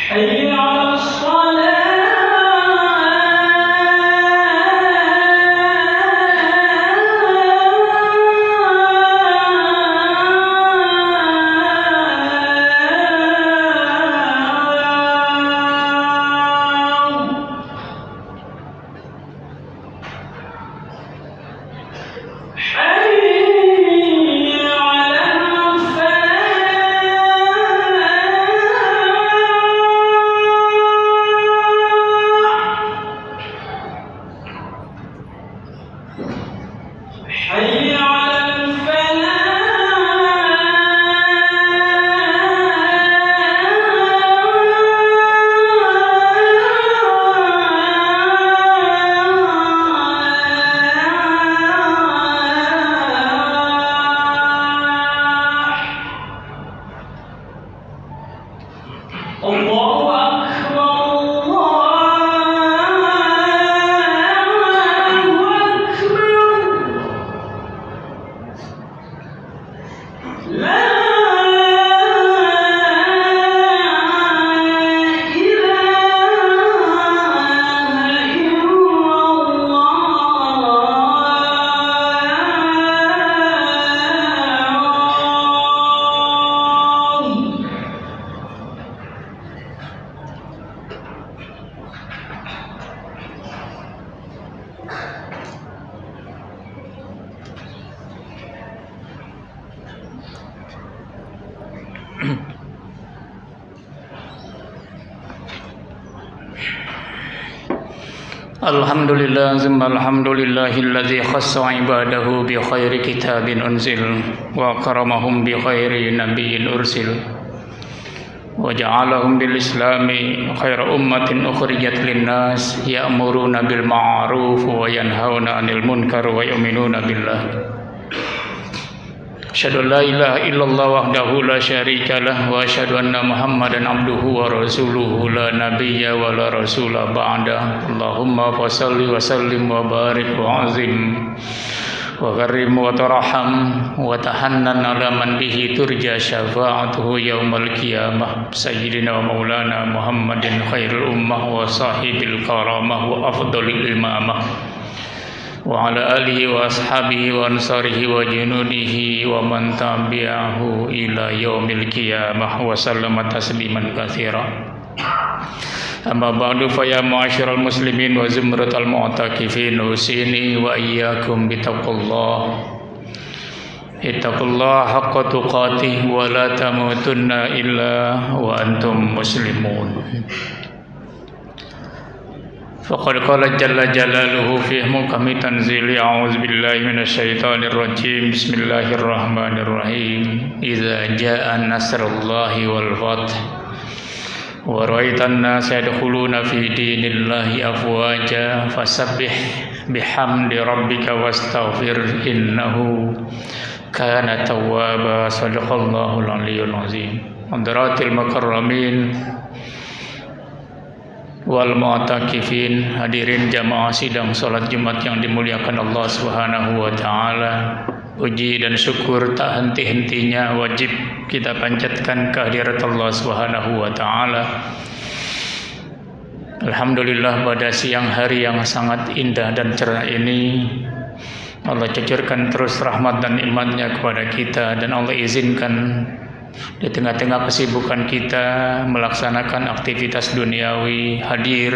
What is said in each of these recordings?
حي على الصلاة حي على Alhamdulillah, alhamdulillahilladzi khassa ibadahu bi khairi kitabin unzil wa karamahum bi khairi nabiyyin ursil wa ja'alahum bil islami khaira ummatin ukhrijat linnas ya'muruna bil ma'ruf wa yanhauna 'anil munkar wa yu'minuna billah. Asyhadu an la ilaha illallah wahdahu la syarika lah wa asyhadu anna Muhammadan abduhu wa rasuluhu la nabiyya wa la rasula ba'da. Allahumma fashalli wa sallim wa barik wa azim wa karim wa tarham wa tahannan ala man bihi turja syafa'atuhu yaumal qiyamah sayyidina wa maulana Muhammadin khairul ummah wa sahibil karamah wa afdalil imamah wa ala alihi wa ashabihi wa ansarihi wa junudihi wa man tabi'ahu ila yaumil qiyamah wa sallama tasliman katsira. Amma ba'du, fa ya ma'asyiral muslimin wa zumratal mu'takifin usini wa iyyakum bittaqullah. Ittaqullaha haqqa tuqatih wa la tamutunna illa wa antum muslimun. Faqad qala jalla jalaluhu fi muhkami tanzili a'udzu billahi minasy syaithanir rajim. Bismillahirrahmanirrahim. Idza jaa nasrullahi wal fath wa ra'aitan nasa yadkhuluna fi dinillahi afwaja fasabbih bihamdi rabbika wastaghfir innahu kana tawwaba. Shadaqallahul aliyyul azim. Hadratil mukarramin wal mu'takifin, hadirin jamaah sidang salat Jumat yang dimuliakan Allah Subhanahu wa taala. Puji dan syukur tak henti-hentinya wajib kita panjatkan kehadirat Allah Subhanahu wa taala. Alhamdulillah, pada siang hari yang sangat indah dan cerah ini Allah cucurkan terus rahmat dan nikmat-Nya kepada kita, dan Allah izinkan di tengah-tengah kesibukan kita melaksanakan aktivitas duniawi hadir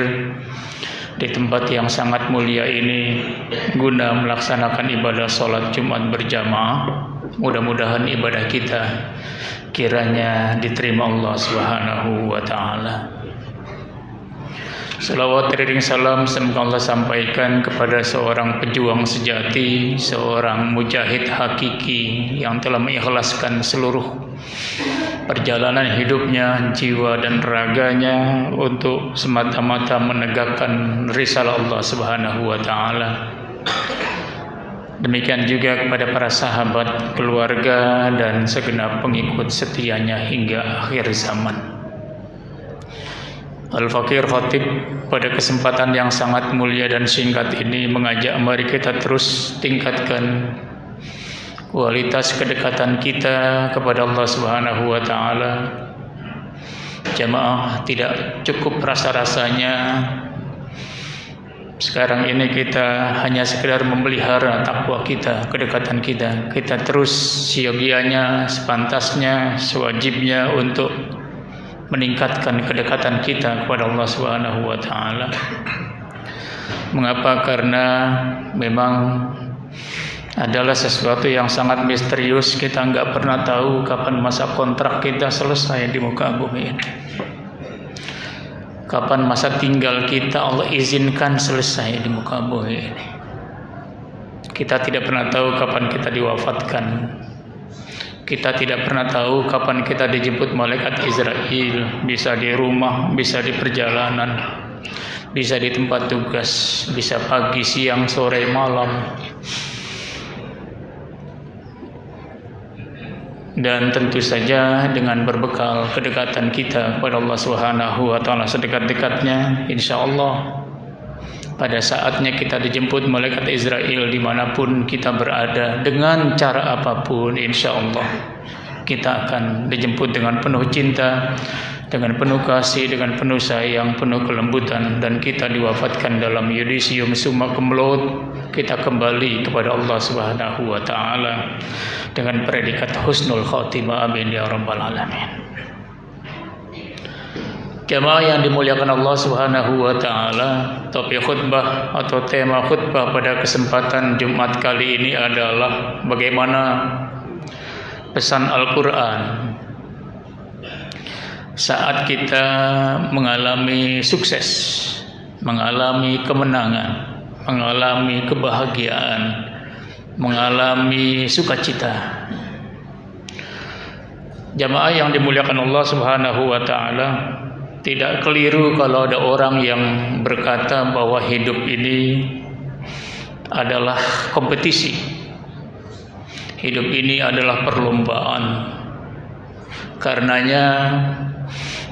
di tempat yang sangat mulia ini guna melaksanakan ibadah sholat Jumat berjamaah. Mudah-mudahan ibadah kita kiranya diterima Allah Subhanahu wa taala. Salawat teriring salam semoga Allah sampaikan kepada seorang pejuang sejati, seorang mujahid hakiki yang telah mengikhlaskan seluruh perjalanan hidupnya, jiwa dan raganya untuk semata-mata menegakkan risalah Allah Subhanahu wa taala. Demikian juga kepada para sahabat, keluarga dan segenap pengikut setianya hingga akhir zaman. Al-Fakir Khatib pada kesempatan yang sangat mulia dan singkat ini mengajak mari kita terus tingkatkan kualitas kedekatan kita kepada Allah Subhanahu wa taala Jamaah, tidak cukup rasa-rasanya sekarang ini kita hanya sekedar memelihara takwa kita, kedekatan kita. Kita terus siogianya, sepantasnya, sewajibnya untuk meningkatkan kedekatan kita kepada Allah Subhanahu wa taala. Mengapa? Karena memang adalah sesuatu yang sangat misterius. Kita nggak pernah tahu kapan masa kontrak kita selesai di muka bumi ini. Kapan masa tinggal kita Allah izinkan selesai di muka bumi ini. Kita tidak pernah tahu kapan kita diwafatkan. Kita tidak pernah tahu kapan kita dijemput malaikat Israel. Bisa di rumah, bisa di perjalanan, bisa di tempat tugas, bisa pagi, siang, sore, malam. Dan tentu saja dengan berbekal kedekatan kita kepada Allah Subhanahu wa taala sedekat-dekatnya, insyaallah pada saatnya kita dijemput malaikat Israel dimanapun kita berada, dengan cara apapun, insyaallah kita akan dijemput dengan penuh cinta, dengan penuh kasih, dengan penuh sayang, penuh kelembutan, dan kita diwafatkan dalam yudisium summa kumlaut. Kita kembali kepada Allah Subhanahu wa taala dengan predikat husnul khatimah, amin ya rabbal alamin. Jamaah yang dimuliakan Allah Subhanahu wa taala, topik khutbah atau tema khutbah pada kesempatan Jumat kali ini adalah bagaimana pesan Al-Qur'an saat kita mengalami sukses, mengalami kemenangan, mengalami kebahagiaan, mengalami sukacita. Jamaah yang dimuliakan Allah Subhanahu wa taala, tidak keliru kalau ada orang yang berkata bahwa hidup ini adalah kompetisi. Hidup ini adalah perlombaan. Karenanya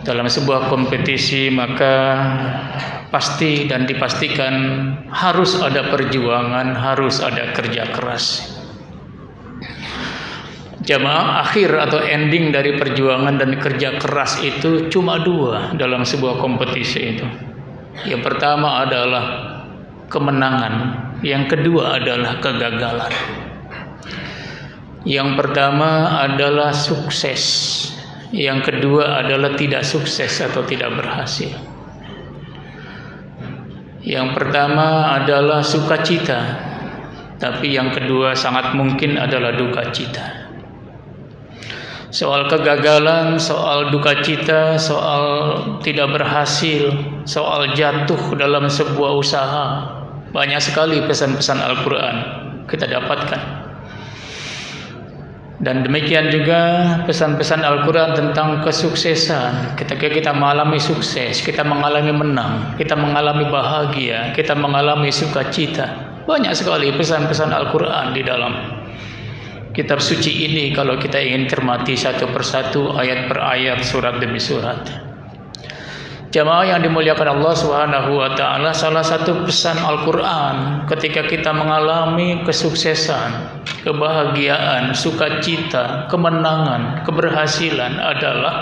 dalam sebuah kompetisi maka pasti dan dipastikan harus ada perjuangan, harus ada kerja keras. Jamaah, akhir atau ending dari perjuangan dan kerja keras itu cuma dua dalam sebuah kompetisi itu. Yang pertama adalah kemenangan, yang kedua adalah kegagalan. Yang pertama adalah sukses, yang kedua adalah tidak sukses atau tidak berhasil. Yang pertama adalah sukacita, tapi yang kedua sangat mungkin adalah duka cita. Soal kegagalan, soal duka cita, soal tidak berhasil, soal jatuh dalam sebuah usaha, banyak sekali pesan-pesan Al-Quran kita dapatkan. Dan demikian juga pesan-pesan Al-Quran tentang kesuksesan. Ketika kita mengalami sukses, kita mengalami menang, kita mengalami bahagia, kita mengalami sukacita. Banyak sekali pesan-pesan Al-Quran di dalam kitab suci ini kalau kita ingin cermati satu persatu, ayat per ayat, surat demi surat. Jamaah yang dimuliakan Allah Subhanahu wa taala, salah satu pesan Al-Qur'an ketika kita mengalami kesuksesan, kebahagiaan, sukacita, kemenangan, keberhasilan adalah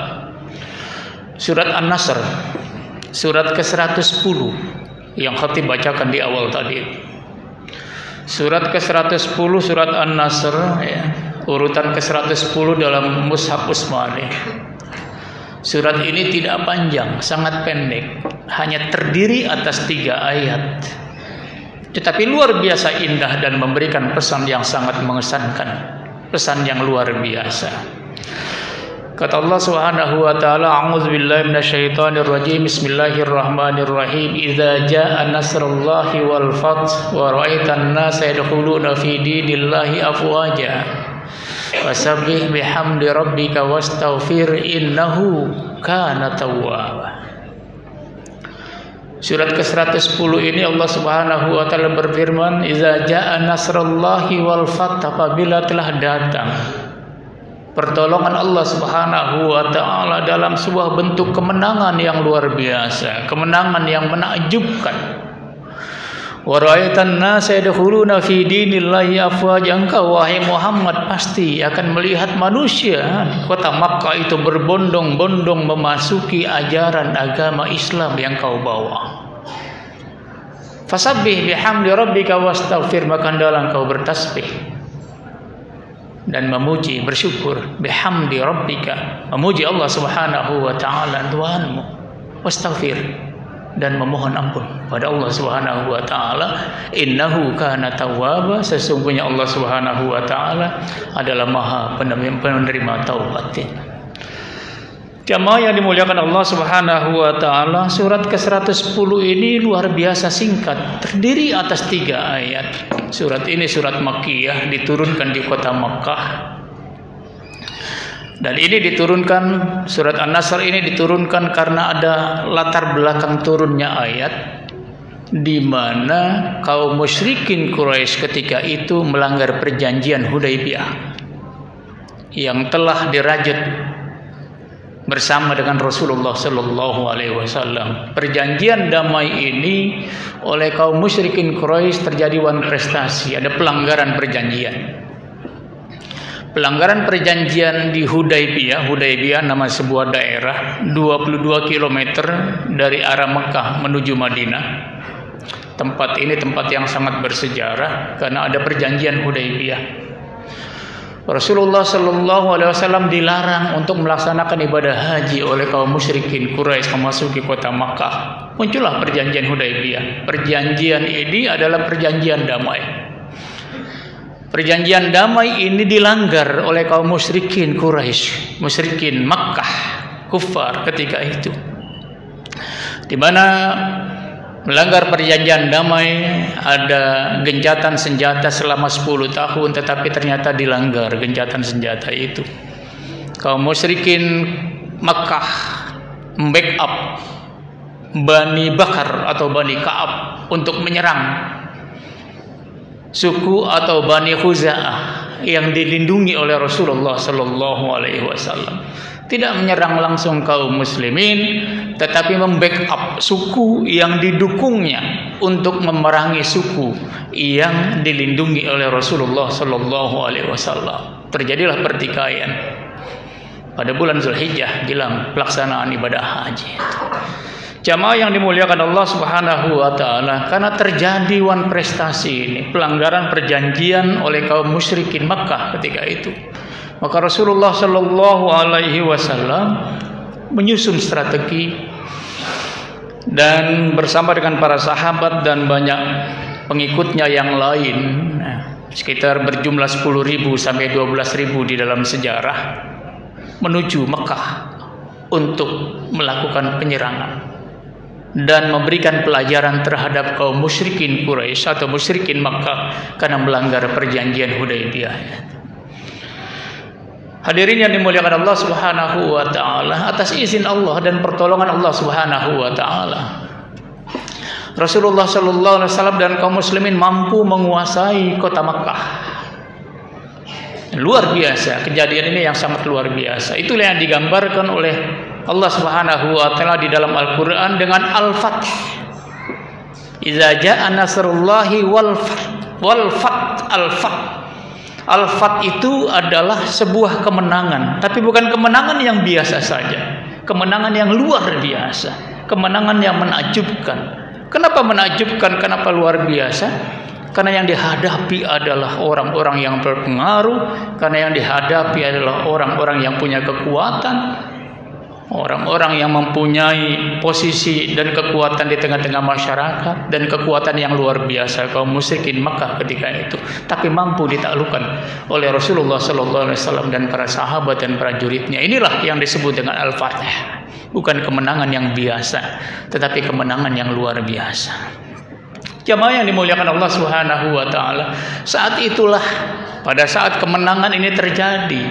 surat An-Nasr, surat ke-110 yang khatib bacakan di awal tadi. Surat ke-110 surat An-Nasr, ya, urutan ke-110 dalam Mushaf Utsmani. Surat ini tidak panjang, sangat pendek, hanya terdiri atas 3 ayat. Tetapi luar biasa indah dan memberikan pesan yang sangat mengesankan, pesan yang luar biasa. Kata Allah Subhanahu wa taala, a'udzubillahi minasyaitonir rajim, bismillahirrahmanirrahim, idza jaa nasrullahi wal fath wa ra'aitan nasa yadkhuluna fi dinillahi afwaja fasabbih bihamdi rabbika wastaghfir innahu kana tawwaba. Surat ke-110 ini Allah Subhanahu wa taala berfirman, idza jaa nasrullahi wal fath, apabila telah datang pertolongan Allah Subhanahu wa taala dalam sebuah bentuk kemenangan yang luar biasa, kemenangan yang menakjubkan. Wa ra'aitan nasa yadkhuluna fi dinillahi afwaja. Engkau wahai Muhammad pasti akan melihat manusia di kota Makkah itu berbondong-bondong memasuki ajaran agama Islam yang kau bawa. Fasabbih bihamdi rabbika wastaghfir, maka hendaklah engkau bertasbih dan memuji, bersyukur, bihamdi rabbika, memuji Allah Subhanahu wa taala Tuhanmu, wastaghfir, dan memohon ampun pada Allah Subhanahu wa taala. Innahu kana tawwaba, sesungguhnya Allah Subhanahu wa taala adalah Maha penerima taubat. Jamaah yang dimuliakan Allah Subhanahu wa taala, surat ke-110 ini luar biasa singkat, terdiri atas 3 ayat. Surat ini surat Makkiyah, diturunkan di kota Makkah. Dan ini diturunkan, surat An-Nasr ini diturunkan karena ada latar belakang turunnya ayat di mana kaum musyrikin Quraisy ketika itu melanggar perjanjian Hudaybiyah yang telah dirajut bersama dengan Rasulullah Sallallahu Alaihi Wasallam. Perjanjian damai ini oleh kaum musyrikin Quraisy terjadi wan prestasi, ada pelanggaran perjanjian. Pelanggaran perjanjian di Hudaybiyah. Hudaybiyah nama sebuah daerah 22 km dari arah Mekah menuju Madinah. Tempat ini tempat yang sangat bersejarah karena ada perjanjian Hudaybiyah. Rasulullah Sallallahu Alaihi Wasallam dilarang untuk melaksanakan ibadah haji oleh kaum musyrikin Quraisy memasuki kota Makkah. Muncullah perjanjian Hudaybiyah. Perjanjian ini adalah perjanjian damai. Perjanjian damai ini dilanggar oleh kaum musyrikin Quraisy, musyrikin Makkah, kufar ketika itu, di mana melanggar perjanjian damai, ada gencatan senjata selama 10 tahun, tetapi ternyata dilanggar gencatan senjata itu. Kaum musyrikin Makkah membackup Bani Bakar atau Bani Ka'ab untuk menyerang suku atau Bani Khuza'ah yang dilindungi oleh Rasulullah Sallallahu Alaihi Wasallam. Tidak menyerang langsung kaum muslimin, tetapi membackup suku yang didukungnya untuk memerangi suku yang dilindungi oleh Rasulullah Sallallahu Alaihi Wasallam. Terjadilah pertikaian pada bulan Zulhijjah jelang pelaksanaan ibadah haji. Jamaah yang dimuliakan Allah Subhanahu wa taala, karena terjadi wan prestasi ini, pelanggaran perjanjian oleh kaum musyrikin Makkah ketika itu, maka Rasulullah Sallallahu Alaihi Wasallam menyusun strategi dan bersama dengan para sahabat dan banyak pengikutnya yang lain, sekitar berjumlah 10.000 sampai 12.000 di dalam sejarah, menuju Mekah untuk melakukan penyerangan dan memberikan pelajaran terhadap kaum musyrikin Quraisy atau musyrikin Makkah karena melanggar perjanjian Hudaybiyah. Hadirin yang dimuliakan Allah Subhanahu wa taala, atas izin Allah dan pertolongan Allah Subhanahu wa taala, Rasulullah Sallallahu Alaihi Wasallam dan kaum muslimin mampu menguasai kota Makkah. Luar biasa, kejadian ini yang sangat luar biasa. Itulah yang digambarkan oleh Allah Subhanahu wa taala di dalam Al-Qur'an dengan Al-Fath. Idza jaa nasrullahi wal fath. Al-Fath itu adalah sebuah kemenangan, tapi bukan kemenangan yang biasa saja. Kemenangan yang luar biasa, kemenangan yang menakjubkan. Kenapa menakjubkan? Kenapa luar biasa? Karena yang dihadapi adalah orang-orang yang berpengaruh, karena yang dihadapi adalah orang-orang yang punya kekuatan, orang-orang yang mempunyai posisi dan kekuatan di tengah-tengah masyarakat, dan kekuatan yang luar biasa kaum musyrikin Makkah ketika itu, tapi mampu ditaklukkan oleh Rasulullah Sallallahu Alaihi Wasallam dan para sahabat dan prajuritnya. Inilah yang disebut dengan Al-Fath. Bukan kemenangan yang biasa, tetapi kemenangan yang luar biasa. Jamaah yang dimuliakan Allah Subhanahu wa taala, saat itulah, pada saat kemenangan ini terjadi,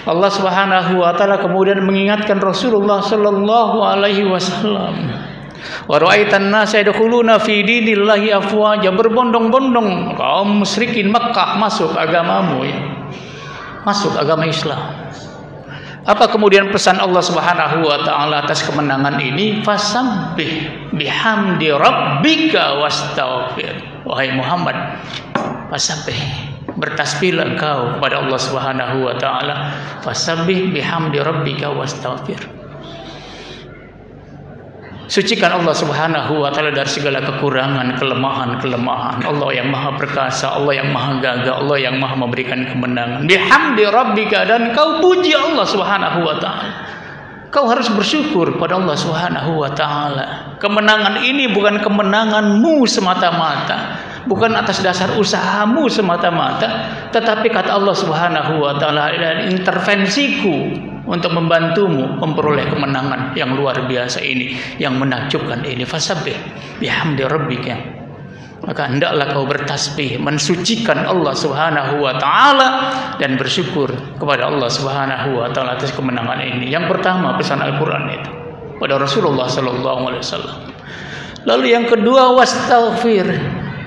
Allah Subhanahu wa taala kemudian mengingatkan Rasulullah Sallallahu Alaihi Wasallam, wa ra'aitan nasa yadkhuluna fi dinillahi afwaja, berbondong-bondong kaum musyrikin Makkah masuk agamamu, ya, masuk agama Islam. Apa kemudian pesan Allah Subhanahu wa taala atas kemenangan ini? Fasabbih bihamdi rabbika wastaghfir. Wahai Muhammad, fasabbih, bertasbihlah engkau kepada Allah Subhanahu wa taala. Fasabbih bihamdi rabbika wastaghfir. Sucikan Allah Subhanahu wa taala dari segala kekurangan, kelemahan. Allah yang Maha Perkasa, Allah yang Maha Gagah, Allah yang Maha memberikan kemenangan. Bihamdi rabbika, dan kau puji Allah Subhanahu wa taala. Kau harus bersyukur pada Allah Subhanahu wa taala. Kemenangan ini bukan kemenanganmu semata-mata, bukan atas dasar usahamu semata-mata, tetapi kata Allah Subhanahu wa taala, dan intervensiku untuk membantumu memperoleh kemenangan yang luar biasa ini, yang menakjubkan ini. Fasabbih bihamdi rabbika, maka hendaklah kau bertasbih, mensucikan Allah Subhanahu wa taala dan bersyukur kepada Allah Subhanahu wa taala atas kemenangan ini. Yang pertama, pesan Al-Qur'an itu pada Rasulullah sallallahu alaihi wasallam. Lalu yang kedua, wastaghfir,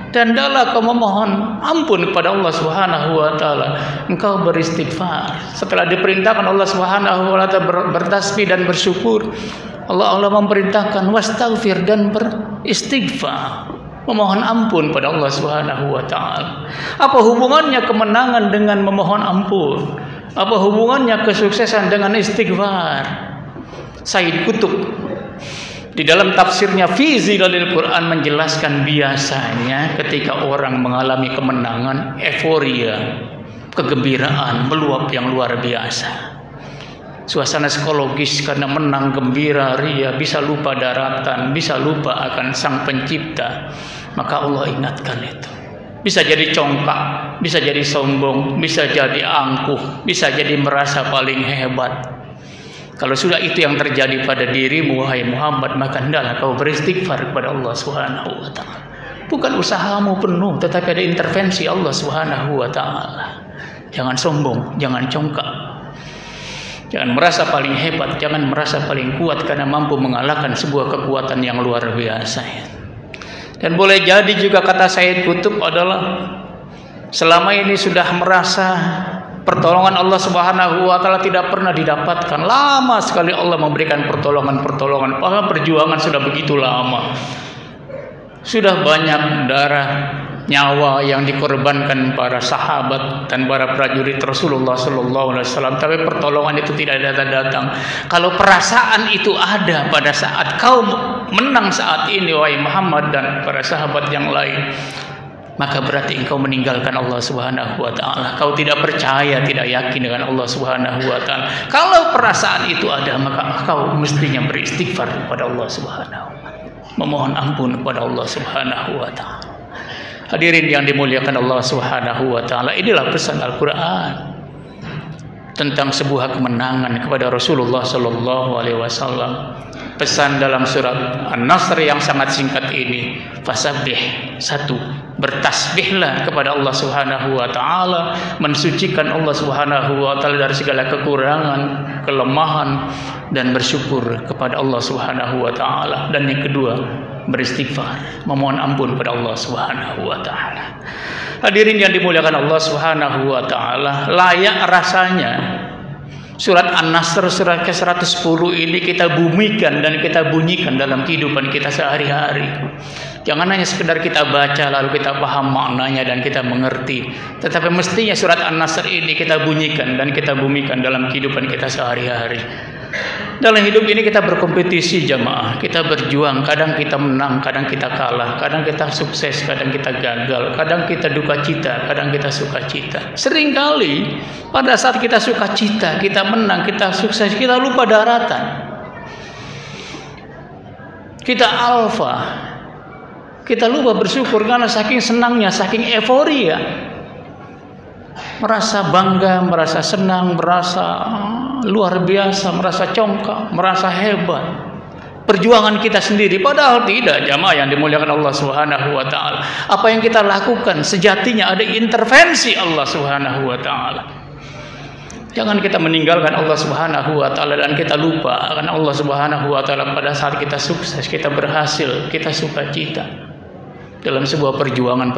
dan hendaklah kau memohon ampun kepada Allah Subhanahu wa taala. Engkau beristighfar. Setelah diperintahkan Allah Subhanahu wa taala bertasbih dan bersyukur, Allah memerintahkan wastaghfir, dan beristighfar, memohon ampun pada Allah Subhanahu wa taala. Apa hubungannya kemenangan dengan memohon ampun? Apa hubungannya kesuksesan dengan istighfar? Sayyid Qutb di dalam tafsirnya Fi Zilalil Quran menjelaskan, biasanya ketika orang mengalami kemenangan, euforia, kegembiraan meluap yang luar biasa. Suasana psikologis karena menang, gembira, ria, bisa lupa daratan, bisa lupa akan Sang Pencipta. Maka Allah ingatkan itu. Bisa jadi congkak, bisa jadi sombong, bisa jadi angkuh, bisa jadi merasa paling hebat. Kalau sudah itu yang terjadi pada dirimu, wahai Muhammad, maka hendaklah kau beristighfar kepada Allah Subhanahu wa taala. Bukan usahamu penuh, tetapi ada intervensi Allah Subhanahu wa taala. Jangan sombong, jangan congkak. Jangan merasa paling hebat, jangan merasa paling kuat karena mampu mengalahkan sebuah kekuatan yang luar biasa. Dan boleh jadi juga kata Sayyid Qutb adalah, selama ini sudah merasa pertolongan Allah Subhanahu wa taala tidak pernah didapatkan. Lama sekali Allah memberikan pertolongan. Bahkan perjuangan sudah begitu lama. Sudah banyak darah, nyawa yang dikorbankan para sahabat dan para prajurit Rasulullah sallallahu alaihi wasallam, tapi pertolongan itu tidak datang. Kalau perasaan itu ada pada saat kau menang saat ini, wahai Muhammad dan para sahabat yang lain, maka berarti engkau meninggalkan Allah Subhanahu wa taala. Kau tidak percaya, tidak yakin dengan Allah Subhanahu wa taala. Kalau perasaan itu ada, maka kau mestinya beristighfar kepada Allah Subhanahu wa taala, memohon ampun kepada Allah Subhanahu wa taala. Hadirin yang dimuliakan Allah Subhanahu wa taala, inilah pesan Al-Qur'an tentang sebuah kemenangan kepada Rasulullah sallallahu alaihi wasallam. Pesan dalam surat An-Nasr yang sangat singkat ini, fasabbih, satu, bertasbihlah kepada Allah Subhanahu wa taala, mensucikan Allah Subhanahu wa taala dari segala kekurangan, kelemahan, dan bersyukur kepada Allah Subhanahu wa taala. Dan yang kedua, beristighfar, memohon ampun kepada Allah Subhanahu wa taala. Hadirin yang dimuliakan Allah Subhanahu wa taala, layak rasanya surat An-Nasr surat ke-110 ini kita bumikan dan kita bunyikan dalam kehidupan kita sehari-hari. Jangan hanya sekedar kita baca lalu kita paham maknanya dan kita mengerti, tetapi mestinya surat An-Nasr ini kita bunyikan dan kita bumikan dalam kehidupan kita sehari-hari. Dalam hidup ini kita berkompetisi jamaah, kita berjuang, kadang kita menang, kadang kita kalah, kadang kita sukses, kadang kita gagal, kadang kita duka cita, kadang kita suka cita. Seringkali pada saat kita suka cita, kita menang, kita sukses, kita lupa daratan. Kita alfa, kita lupa bersyukur karena saking senangnya, saking euforia, merasa bangga, merasa senang, merasa luar biasa, merasa congkak, merasa hebat. Perjuangan kita sendiri, padahal tidak, jamaah yang dimuliakan Allah Subhanahu wa taala. Apa yang kita lakukan sejatinya ada intervensi Allah Subhanahu wa taala. Jangan kita meninggalkan Allah Subhanahu wa taala dan kita lupa akan Allah Subhanahu wa taala pada saat kita sukses, kita berhasil, kita sukacita dalam sebuah perjuangan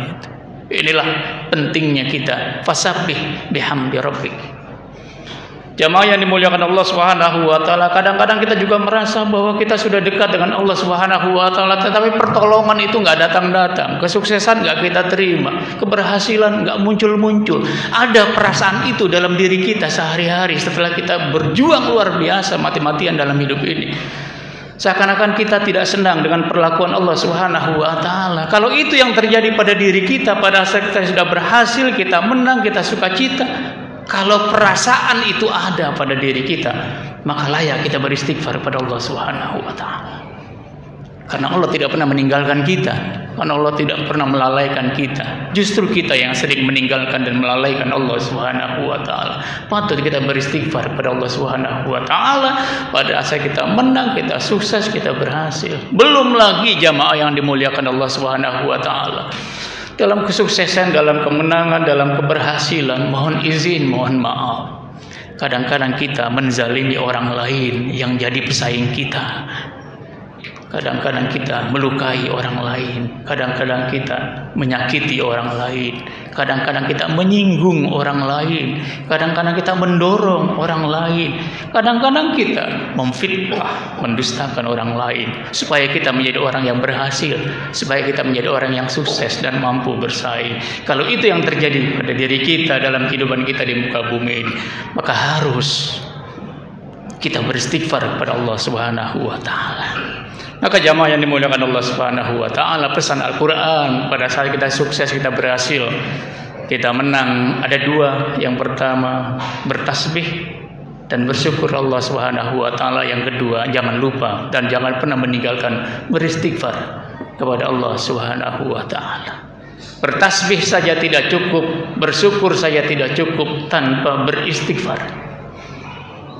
itu. Inilah pentingnya kita fasabbih bihamdi rabbik. Jamaah yang dimuliakan Allah Subhanahu wa taala, kadang-kadang kita juga merasa bahwa kita sudah dekat dengan Allah Subhanahu wa taala, tetapi pertolongan itu nggak datang-datang, kesuksesan nggak kita terima, keberhasilan nggak muncul-muncul. Ada perasaan itu dalam diri kita sehari-hari setelah kita berjuang luar biasa mati-matian dalam hidup ini. Seakan-akan kita tidak senang dengan perlakuan Allah Subhanahu wa taala. Kalau itu yang terjadi pada diri kita pada saat kita sudah berhasil, kita menang, kita sukacita, kalau perasaan itu ada pada diri kita, maka layak kita beristighfar pada Allah Subhanahu wa taala. Karena Allah tidak pernah meninggalkan kita, karena Allah tidak pernah melalaikan kita. Justru kita yang sering meninggalkan dan melalaikan Allah Subhanahu wa taala. Patut kita beristighfar pada Allah Subhanahu wa taala pada saat kita menang, kita sukses, kita berhasil. Belum lagi jamaah yang dimuliakan Allah Subhanahu wa taala, dalam kesuksesan, dalam kemenangan, dalam keberhasilan, mohon izin, mohon maaf, kadang-kadang kita menzalimi orang lain yang jadi pesaing kita. Kadang-kadang kita melukai orang lain, kadang-kadang kita menyakiti orang lain, kadang-kadang kita menyinggung orang lain, kadang-kadang kita mendorong orang lain, kadang-kadang kita memfitnah, mendustakan orang lain supaya kita menjadi orang yang berhasil, supaya kita menjadi orang yang sukses dan mampu bersaing. Kalau itu yang terjadi pada diri kita dalam kehidupan kita di muka bumi ini, maka harus kita beristighfar kepada Allah Subhanahu wa taala. Maka jamaah yang dimuliakan Allah Subhanahu wa taala, pesan Al-Qur'an pada saat kita sukses, kita berhasil, kita menang, ada dua. Yang pertama, bertasbih dan bersyukur Allah Subhanahu wa taala. Yang kedua, jangan lupa dan jangan pernah meninggalkan beristighfar kepada Allah Subhanahu wa taala. Bertasbih saja tidak cukup, bersyukur saja tidak cukup tanpa beristighfar.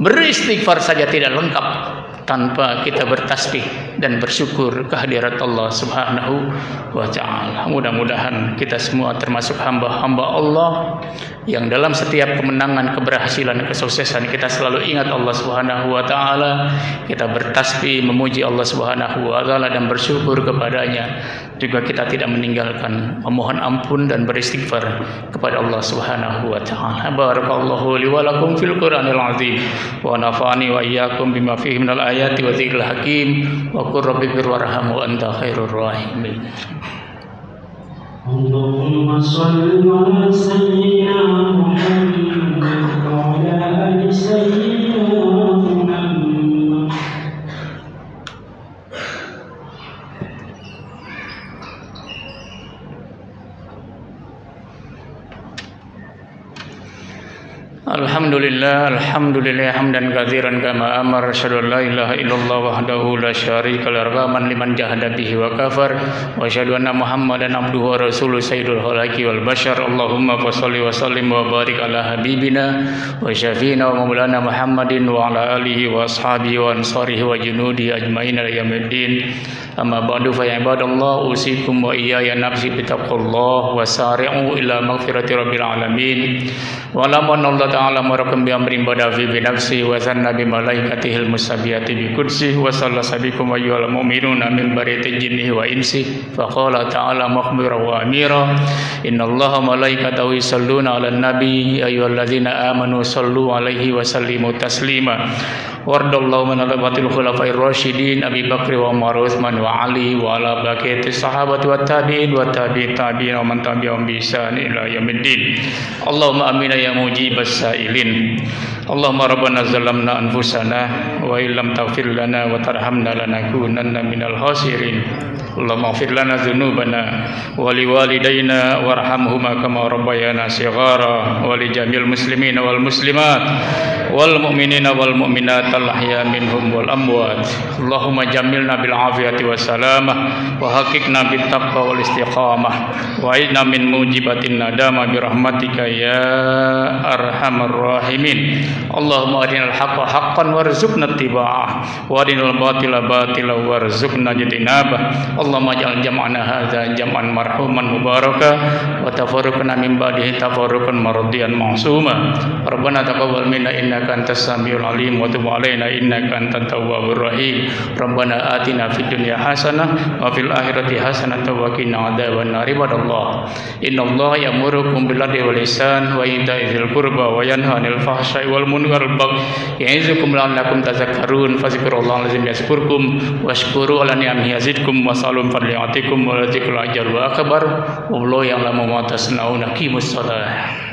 Beristighfar saja tidak lengkap tanpa kita bertasbih dan bersyukur kehadirat Allah Subhanahu wa taala. Mudah-mudahan kita semua termasuk hamba-hamba Allah yang dalam setiap kemenangan, keberhasilan, kesuksesan kita selalu ingat Allah Subhanahu wa taala, kita bertasbih memuji Allah Subhanahu wa taala dan bersyukur kepadanya. Juga kita tidak meninggalkan memohon ampun dan beristighfar kepada Allah Subhanahu wa taala. Barakallahu li wa lakum fil Qur'anil azim wa nafa'ani wa iyyakum bima fihi minal ayati wa dzikril hakim wa qur rabbighfir warham wa anta khairur rahimin. Allahumma shalli ala sayyidina Muhammad wa ala ali sayyidina Muhammad. Alhamdulillah hamdan katsiran kama amara, asyhadu an la ilaha illallah wahdahu la syarika lahu man liman jahada bihi wa kafar, wa asyhadu anna Muhammadan abduhu wa rasuluhu sayyidul khalaqi wal bashar. Allahumma shalli wa sallim wa barik ala habibina wa syafiina wa maulana Muhammadin wa ala alihi wa ashabihi wa ansarihi wa junudi ajmain ila yaumiddin. Amma ba'du, fa ya ibadallah, usikum wa iyaya nafsi bittaqullah wa sari'u ila maghfirati rabbil alamin. Wa lamanallahu ta'ala marakum bi amrin badafi bi nafsi wa zanna bi malaikatihil musabiyati bi qudsi wa sallasabikum ayyuhal mu'minuna min bariyati jinnihi wa insi. Fa qala ta'ala mukhbiran wa amira, innallaha malaikatahu yusalluna 'alan nabi ayyuhalladzina amanu sallu 'alaihi wa sallimu taslima. Wardallahu min al-batil khulafair rasyidin Abi Bakr wa Umar Utsman wa Ali wa ala baqiyati sahabati wa tabi'in wa tabi'in tabi'in wa man tabi'ahum bi ihsan ila yaumiddin. Allahumma amin ya mujibas sailin. Allahumma rabbana zalamna anfusana wa illam taghfir lana wa tarhamna lanakunanna minal khasirin. Allahumma ighfir lana dzunubana wa liwalidayna warhamhuma kama rabbayana shighara wa li jamil muslimina wal muslimat wal mu'minina wal mu'minat al-ahya minhum wal amwat. Allahumma jamilna bil afiyati was salamah wa haqiqna bit taqwa wal istiqamah wa aidna min mujibatin nadama bi rahmatika ya arhamar rahimin. Allahumma arinal haqqa haqqan warzuqna ittiba'ah wa arinal batila batila warzuqna ijtinabah. Allahumma ij'al jam'ana hadza jam'an marhuman mubaraka wa tafarruqana min ba'dihi tafarruqan mardiyan ma'suma. Rabbana taqabbal minna innaka antas samiul alim wa tub 'alaina innaka antat tawwabur rahim. Rabbana atina fid dunya hasanah wa fil akhirati hasanah wa qina adzabannar. Ibadallah, innallaha ya'murukum bil adli wal ihsan wa ita'i dzil qurba wa yanha 'anil fahsya'i wal munkari wal baghi ya'izukum la'allakum tadhakkarun. Fazkurullaha lazim yazkurkum washkuru ala ni'amihi yazidkum wasalum fadli atikum wa la dzikrul ajal wa akbar. Wallahu ya'lamu ma tasna'una. Qimus shalah.